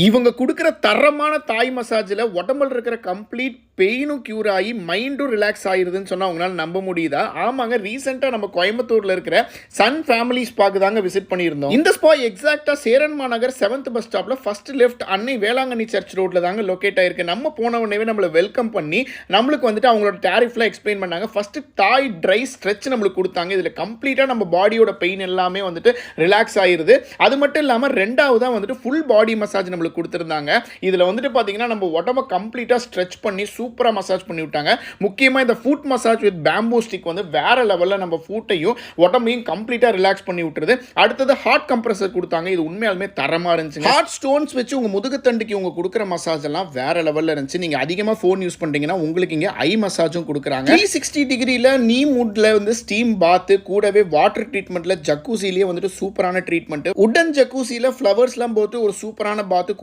இவங்க குடுக்குற தரமான தாய் மசாஜ்ல உடம்புல இருக்கிற கம்ப்ளீட் பெயினும் கியூர் ஆகி மைண்டும் ரிலாக்ஸ் ஆயிருதுன்னு சொன்னா உங்களால நம்ப முடியுதா? ஆமாங்க, ரீசெண்டா நம்ம கோயம்புத்தூர்ல இருக்கிற சன் ஃபேமிலி ஸ்பாக்கு தாங்க விசிட் பண்ணியிருந்தோம். இந்த ஸ்பா எக்ஸாக்டா சேரன்மா நகர் 7th பஸ் ஸ்டாப்ல ஃபர்ஸ்ட் லெஃப்ட் அன்னை வேளாங்கண்ணி சர்ச் ரோட்ல தாங்க லொகேட் ஆயிருக்கு. நம்ம போன உடனே நம்மள வெல்கம் பண்ணி நம்மளுக்கு வந்துட்டு அவங்களோட டாரிஃப்லாம் எக்ஸ்பிளைன் பண்ணாங்க. ஃபர்ஸ்ட் தாய் ட்ரை ஸ்ட்ரெச் நம்மளுக்கு கொடுத்தாங்க. இதுல கம்ப்ளீட்டா நம்ம பாடியோட பெயின் எல்லாமே வந்துட்டு ரிலாக்ஸ் ஆயிருது. அது மட்டும் இல்லாம ரெண்டாவதா வந்துட்டு ஃபுல் பாடி மசாஜ் நம்மளுக்கு கொடுத்திருந்தாங்க. இதுல வந்துட்டு பாத்தீங்கன்னா நம்ம உடம்ப கம்ப்ளீட்டா ஸ்ட்ரெச் பண்ணி சூப்பரா மசாஜ் பண்ணி விட்டாங்க. முக்கியமா இந்த food massage with bamboo stick வந்து வேற லெவல்ல நம்ம ஃபுட்டையும் உடம்பையும் கம்ப்ளீட்டா ரிலாக்ஸ் பண்ணி விட்டுருது. அடுத்தது ஹார்ட் கம்ப்ரஸர் கொடுத்தாங்க. இது உண்மையாலுமே தரமா இருந்துச்சு. ஹார்ட் ஸ்டோன்ஸ் வச்சு உங்க முதுகுத்தண்டுக்கு உங்க கொடுக்குற மசாஜ் எல்லாம் வேற லெவல்ல இருந்துச்சு. நீங்க அதிகமா ஃபோன் யூஸ் பண்றீங்கன்னா உங்களுக்கு இங்க ஐ மசாஜும் கொடுக்குறாங்க. 360 டிகிரில நீ மூட்ல வந்து ஸ்டீம் பாத் கூடவே வாட்டர் ட்ரீட்மெண்ட்ல ஜக்கூசிலேயே வந்துட்டு சூப்பரான ட்ரீட்மெண்ட். உடன் ஜக்கூசில ஃப்ளவர்ஸ்லாம் போட்டு ஒரு சூப்பரான பாத்